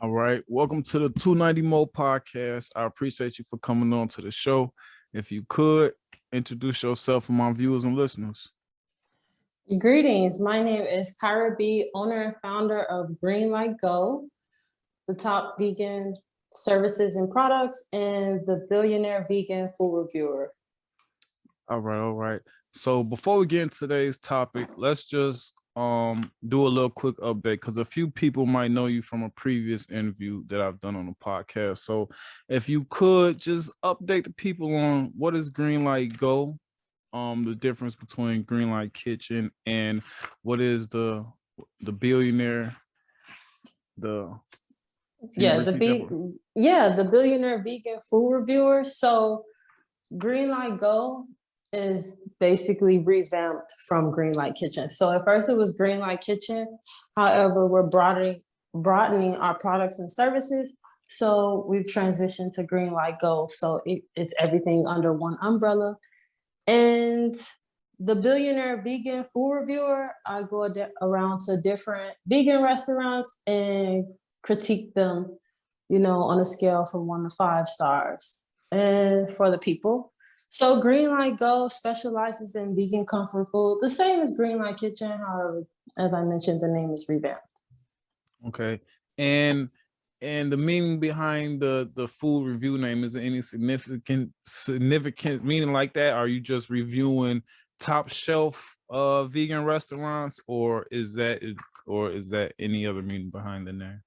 All right. Welcome to the 290 Mo podcast. I appreciate you for coming on to the show. If you could introduce yourself for my viewers and listeners. Greetings. My name is Kyra B, owner and founder of Green Light Go, the top vegan services and products, and the billionaire vegan food reviewer. All right. So before we get into today's topic, let's just do a little quick update because a few people might know you from a previous interview that I've done on the podcast. So if you could just update the people on what is Green Light Go, the difference between Green Light Kitchen and what is the billionaire the billionaire vegan food reviewer. So Green Light Go is basically revamped from Green Light Kitchen. So at first it was Green Light Kitchen. However, we're broadening our products and services. So we've transitioned to Green Light Go. So it's everything under one umbrella. And the billionaire vegan food reviewer, I go around to different vegan restaurants and critique them, on a scale from 1 to 5 stars. And for the people. So Green Light Go specializes in vegan comfort food, the same as Green Light Kitchen. However, as I mentioned, the name is revamped. Okay. And the meaning behind the food review name, is there any significant meaning like that? Are you just reviewing top shelf vegan restaurants, or is that any other meaning behind the name?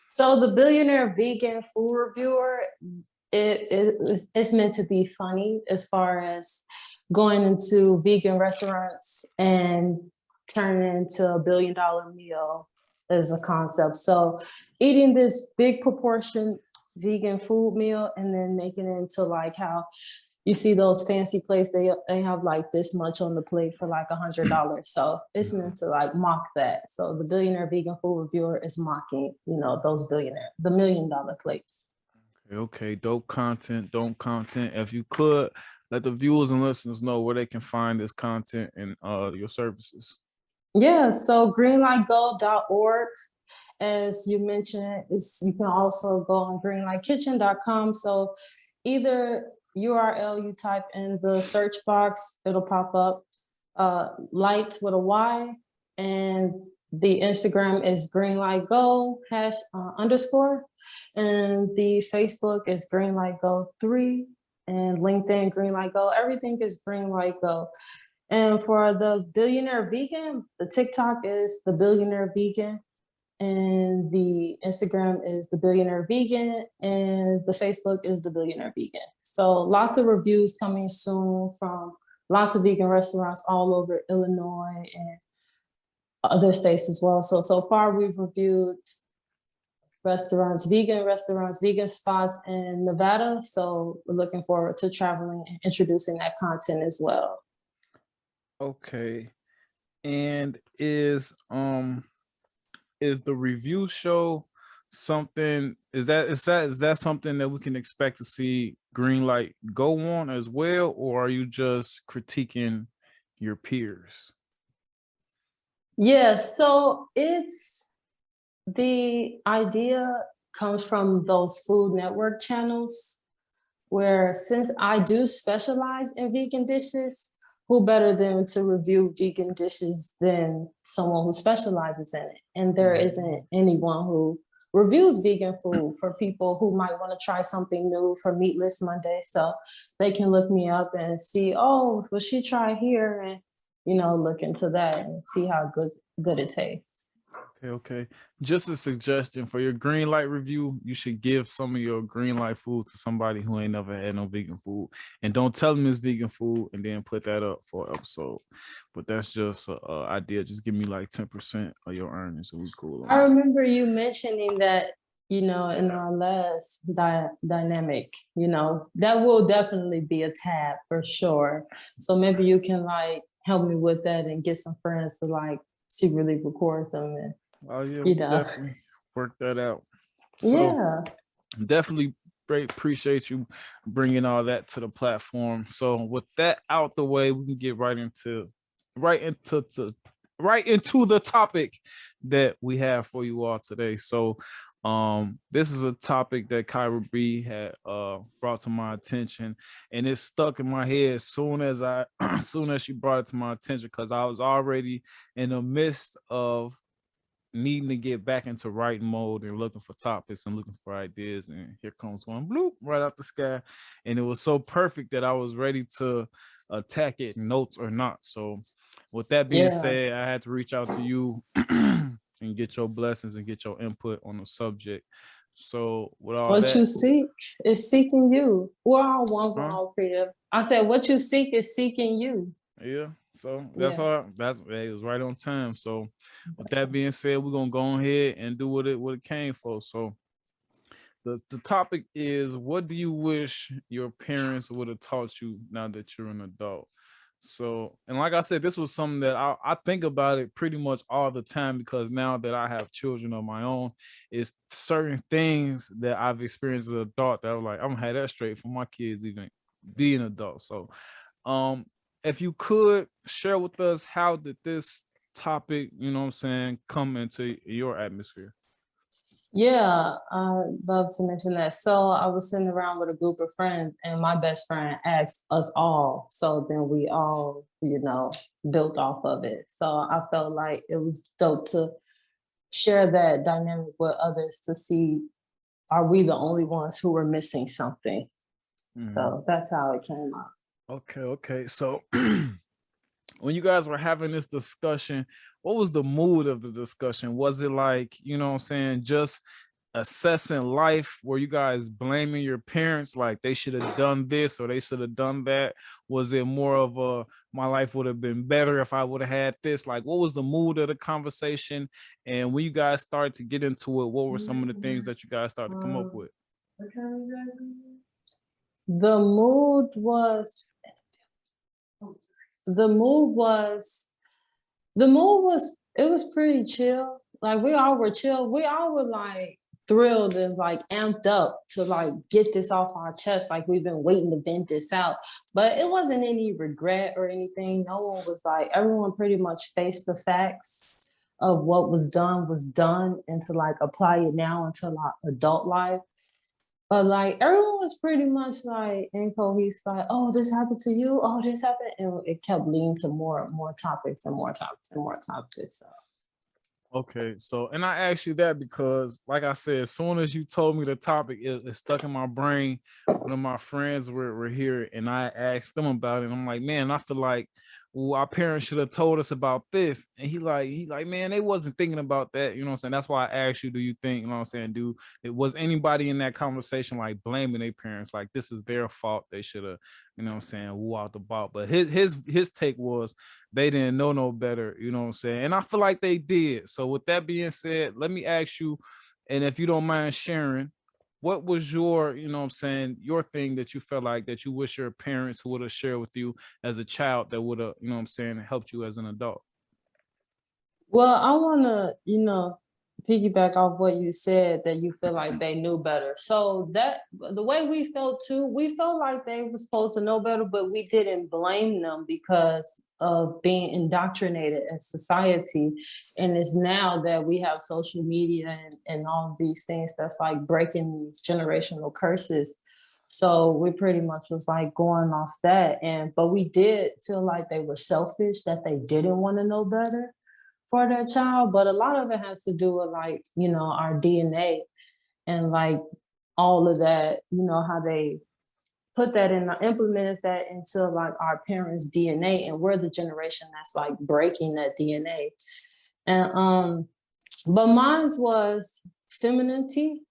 So the billionaire vegan food reviewer, it's meant to be funny as far as going into vegan restaurants and turning into a $1 billion meal as a concept. So eating this big proportion vegan food meal and then making it into like how you see those fancy plates, they have like this much on the plate for like $100. So it's meant to like mock that. So the billionaire vegan food reviewer is mocking, the $1 million plates. Okay. Dope content. If you could let the viewers and listeners know where they can find this content and your services. Yeah, so greenlightgo.org. As you mentioned, you can also go on greenlightkitchen.com. So either URL you type in the search box, it'll pop up light with a Y, and the Instagram is greenlightgo _ and the Facebook is greenlightgo3, and LinkedIn greenlightgo. Everything is greenlightgo. And for the billionaire vegan, the TikTok is the billionaire vegan, and the Instagram is the billionaire vegan, and the Facebook is the billionaire vegan. So lots of reviews coming soon from lots of vegan restaurants all over Illinois and other states as well. So far we've reviewed vegan spots in Nevada. So we're looking forward to traveling and introducing that content as well. Okay. And is the review show something, is that something that we can expect to see Green Light Go on as well, or are you just critiquing your peers? Yeah, so the idea comes from those Food Network channels where, since I do specialize in vegan dishes, who better than to review vegan dishes than someone who specializes in it? And there isn't anyone who reviews vegan food for people who might want to try something new for Meatless Monday. So they can look me up and see, oh, well, she tried here, and look into that and see how good it tastes. Okay. Just a suggestion for your Green Light review, you should give some of your Green Light food to somebody who ain't never had no vegan food, and don't tell them it's vegan food and then put that up for an episode. But that's just an idea. Just give me like 10% of your earnings and we cool. I remember you mentioning that, in our last dynamic, that will definitely be a tab for sure. So maybe you can like help me with that and get some friends to like secretly record them and definitely work that out. So definitely appreciate you bringing all that to the platform. So with that out the way, we can get right into the topic that we have for you all today. So This is a topic that Kyra B had brought to my attention, and it stuck in my head as soon as as soon as she brought it to my attention, because I was already in the midst of needing to get back into writing mode and looking for topics and looking for ideas. And here comes one bloop right out the sky. And it was so perfect that I was ready to attack it, notes or not. So with that being Yeah. said, I had to reach out to you and get your blessings and get your input on the subject. So with all What you that, seek is seeking you. We're all one, we're huh? all creative. I said, what you seek is seeking you. Yeah. So that's Yeah. all. It was right on time. So with that being said, we're gonna go ahead and do what it came for. So the topic is, what do you wish your parents would have taught you now that you're an adult? So, and like I said, this was something that I think about it pretty much all the time, because now that I have children of my own, it's certain things that I've experienced as an adult that I'm like, I'm gonna have that straight for my kids even being adults. So um if you could share with us, how did this topic, you know what I'm saying, come into your atmosphere? Yeah, I love to mention that. So I was sitting around with a group of friends, and my best friend asked us all. So then we all, built off of it. So I felt like it was dope to share that dynamic with others to see, are we the only ones who were missing something? Mhm. So that's how it came out. Okay. So when you guys were having this discussion, what was the mood of the discussion? Was it like, you know what I'm saying, just assessing life? Were you guys blaming your parents, like they should have done this or they should have done that? Was it more of a, my life would have been better if I would have had this? Like, what was the mood of the conversation? And when you guys started to get into it, what were some of the things that you guys started to come up with? The mood was the mood was it was pretty chill. Like we all were chill. We all were like thrilled and like amped up to like get this off our chest. Like we've been waiting to vent this out. But it wasn't any regret or anything. No one was like, everyone pretty much faced the facts of what was done, and to like apply it now into like adult life. But like everyone was pretty much like in cohesive, like, oh, this happened to you, oh, this happened. And it kept leading to more topics and more topics and more topics. So Okay, so and I asked you that because, like I said, as soon as you told me the topic, it stuck in my brain. One of my friends were here, and I asked them about it. And I'm like, man, I feel like, well, our parents should have told us about this. And he like, man, they wasn't thinking about that. You know what I'm saying? That's why I asked you, do you think, you know what I'm saying, was anybody in that conversation like blaming their parents, like this is their fault, they should have, you know what I'm saying, woo out the ball? But his take was, they didn't know no better, you know what I'm saying? And I feel like they did. So with that being said, let me ask you, and if you don't mind sharing, what was your, you know what I'm saying, your thing that you felt like that you wish your parents would have shared with you as a child that would have, you know what I'm saying, helped you as an adult? well, I wanna, piggyback off what you said, that you feel like they knew better. So that the way we felt too, we felt like they were supposed to know better, but we didn't blame them because of being indoctrinated in society. And it's now that we have social media and all of these things that's like breaking these generational curses. So we pretty much was like going off that. But we did feel like they were selfish, that they didn't want to know better for their child. But a lot of it has to do with like, our DNA and like all of that, how they put that in, implemented that into like our parents' DNA, and we're the generation that's like breaking that DNA. And but mine's was femininity.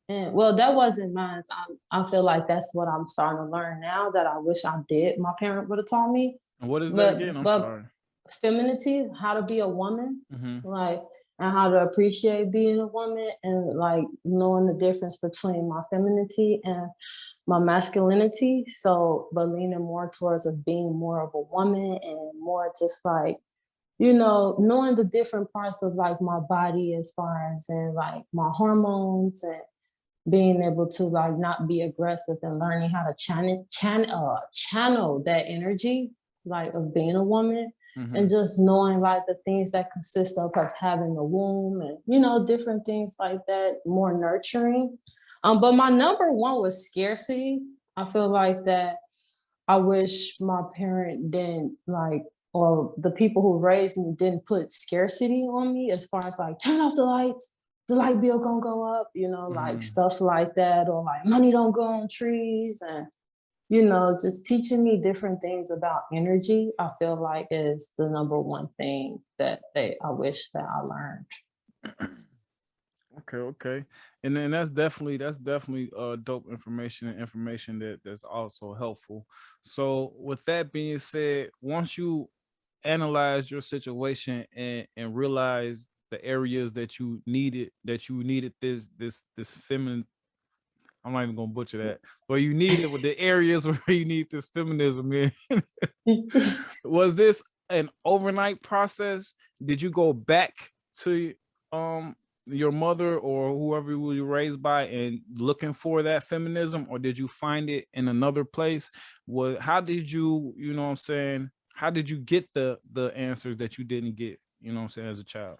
And well, that wasn't mine. I feel like that's what I'm starting to learn now, that I wish I did. My parent would have taught me. And what is that again? But I'm sorry. femininity, how to be a woman, Mm-hmm. like, and how to appreciate being a woman, and like knowing the difference between my femininity and my masculinity. So, but leaning more towards of being more of a woman, and more just like, knowing the different parts of like my body, as far as in like my hormones, and being able to like not be aggressive, and learning how to channel that energy, like of being a woman. and just knowing like the things that consist of like having a womb and, you know, different things like that, more nurturing. But my number one was scarcity. I feel like that I wish my parent didn't like, or the people who raised me didn't put scarcity on me as far as like, turn off the light bill gonna go up, you know, like stuff like that, or like money don't grow on trees, and, you know, just teaching me different things about energy, I feel like is the number one thing that I wish that I learned. Okay. And then that's definitely dope information and information that's also helpful. So with that being said, once you analyze your situation and realize the areas that you needed this feminine, I'm not even gonna butcher that, but you needed with the areas where you need this feminism in. Was this an overnight process? Did you go back to your mother or whoever you were raised by and looking for that feminism, or did you find it in another place? How did you, you know what I'm saying, how did you get the answers that you didn't get, you know what I'm saying, as a child?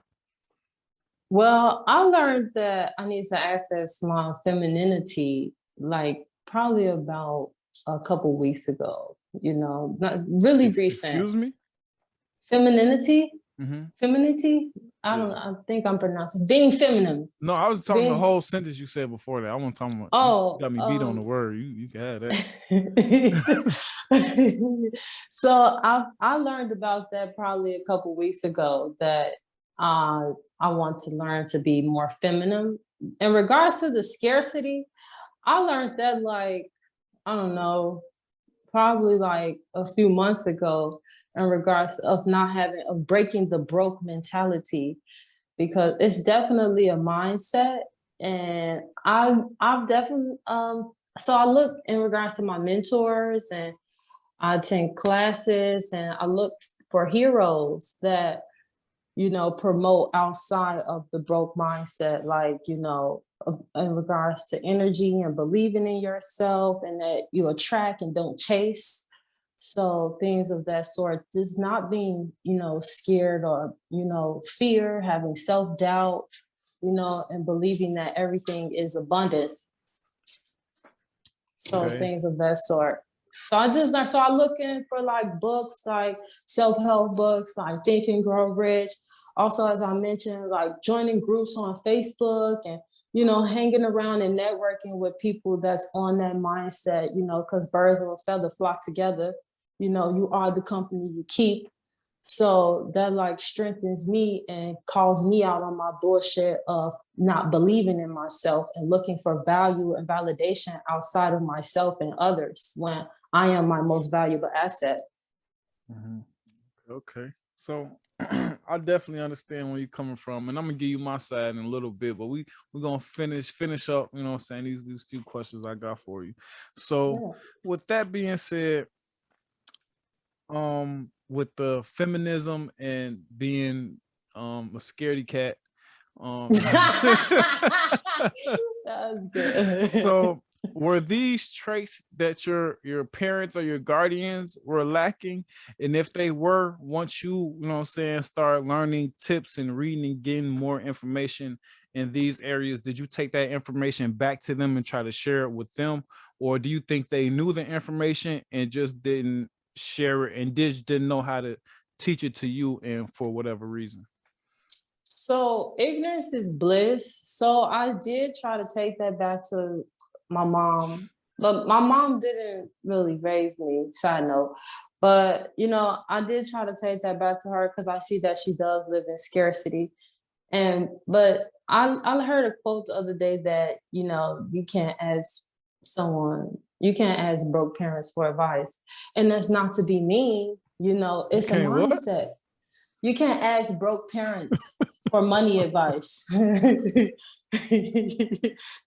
Well, I learned that I need to access my femininity like probably about a couple weeks ago, you know, not really recent. Excuse me? Femininity? Femininity? I don't Yeah. know. I think I'm pronouncing being feminine. No, I was talking the whole sentence you said before that. I wasn't talking about. Oh, You got me beat on the word. You can have that. So I learned about that probably a couple weeks ago, that I want to learn to be more feminine. In regards to the scarcity, I learned that like, I don't know, probably like a few months ago, in regards of breaking the broke mentality, because it's definitely a mindset. And I've definitely, so I look in regards to my mentors, and I attend classes, and I look for heroes that, you know, promote outside of the broke mindset, like, you know, in regards to energy and believing in yourself, and that you attract and don't chase. So things of that sort, just not being, you know, scared, or, you know, fear, having self-doubt, you know, and believing that everything is abundance. So things of that sort. So I looking for like books, like self-help books, like Think and Grow Rich. Also, as I mentioned, like joining groups on Facebook, and, you know, hanging around and networking with people that's on that mindset, you know, because birds of a feather flock together. You know, you are the company you keep. So that like strengthens me and calls me out on my bullshit of not believing in myself and looking for value and validation outside of myself and others, when I am my most valuable asset. Okay. So I definitely understand where you're coming from, and I'm gonna give you my side in a little bit, but we're gonna finish up, you know what I'm saying, these few questions I got for you. So with that being said, with the feminism and being a scaredy cat, That's good. so were these traits that your parents or your guardians were lacking? And if they were, once you know what I'm saying, start learning tips and reading and getting more information in these areas, did you take that information back to them and try to share it with them? Or do you think they knew the information and just didn't share it, and just didn't know how to teach it to you, and for whatever reason? So ignorance is bliss. So I did try to take that back to my mom, but my mom didn't really raise me, side note. But, you know, I did try to take that back to her, because I see that she does live in scarcity. But I heard a quote the other day that, you know, you can't ask broke parents for advice. And that's not to be mean, you know, it's a mindset. You can't ask broke parents for money advice. You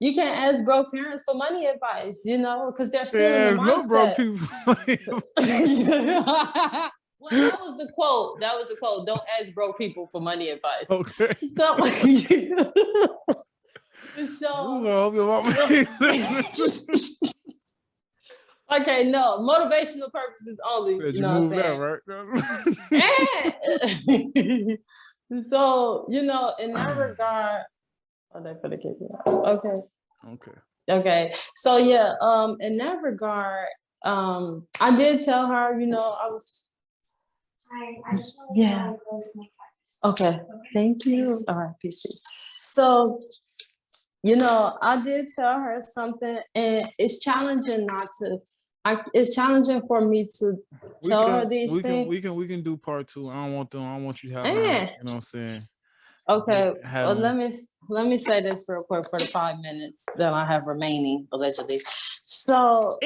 can't ask broke parents for money advice, you know, because they're still in the mindset. No broke people. Well, that was the quote. That was the quote. Don't ask broke people for money advice. Okay. So Okay, no, motivational purposes only. Said You you know what moved I'm out, saying? right? And so, in that regard, oh, they for the kick me out. Okay. Okay. Okay. So yeah, in that regard, I did tell her, I was I just want to yeah. Okay. Thank you. All right, peace. So, I did tell her something, and it's challenging it's challenging for me to tell her these things. We can do part 2. I don't want you having, you know what I'm saying? Okay. Well, let me say this real quick for the 5 minutes that I have remaining, allegedly. So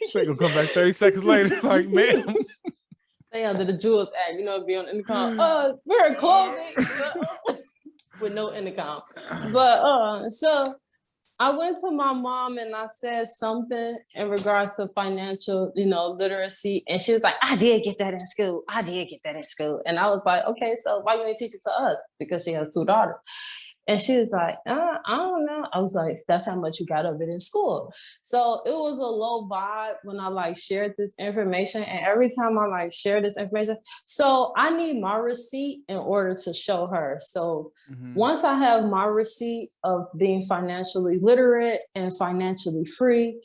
She gonna come back 30 seconds later, like, man. They under the Jewels Act, be on the intercom. We're closing with no intercom. But so I went to my mom and I said something in regards to financial, literacy. And she was like, I did get that in school. And I was like, okay, so why you ain't teach it to us? Because she has 2 daughters. And she was like, I don't know. I was like, that's how much you got of it in school. So it was a low vibe when I shared this information. And every time I share this information, so I need my receipt in order to show her. So once I have my receipt of being financially literate and financially free,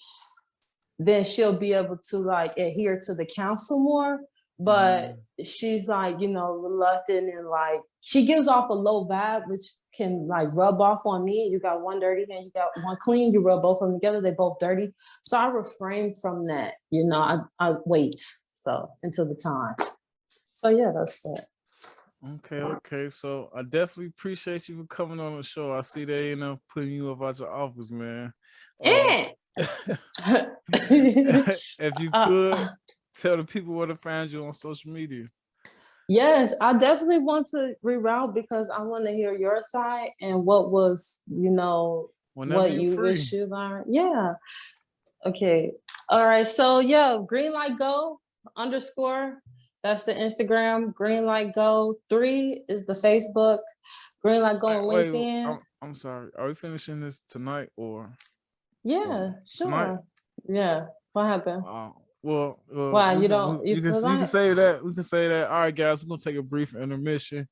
then she'll be able to adhere to the counsel more. But she's reluctant, and she gives off a low vibe, which can rub off on me. You got one dirty hand, you got one clean, you rub both of them together, they both dirty. So I refrain from that. I wait until the time. So yeah, that's that. Okay. So I definitely appreciate you for coming on the show. I see they end up putting you up out your office, man. If you could tell the people where to find you on social media. Yes, I definitely want to reroute because I want to hear your side and what was, what you wish you learned. Yeah. Okay. All right. So yeah, Greenlight Go_ That's the Instagram. Greenlight Go 3 is the Facebook. Greenlight Go on LinkedIn. I'm sorry. Are we finishing this tonight or? Yeah, sure. Tonight? Yeah. What happened? Well, why you don't? You can say that. We can say that. All right, guys, we're gonna take a brief intermission.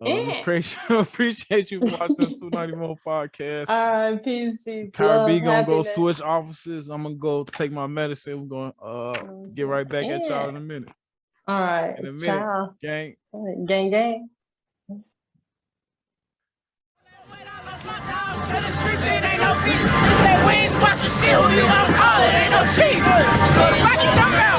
Appreciate you watching the 290 Moe podcast. All right, peace. Kyra B gonna go switch offices. I'm gonna go take my medicine. We're gonna get right back at y'all in a minute. All right, in a minute, ciao. Gang. Gang. Ain't no beef. That we ain't squash the shit. Who you gonna call it? Ain't no cheese. Rocky, come out.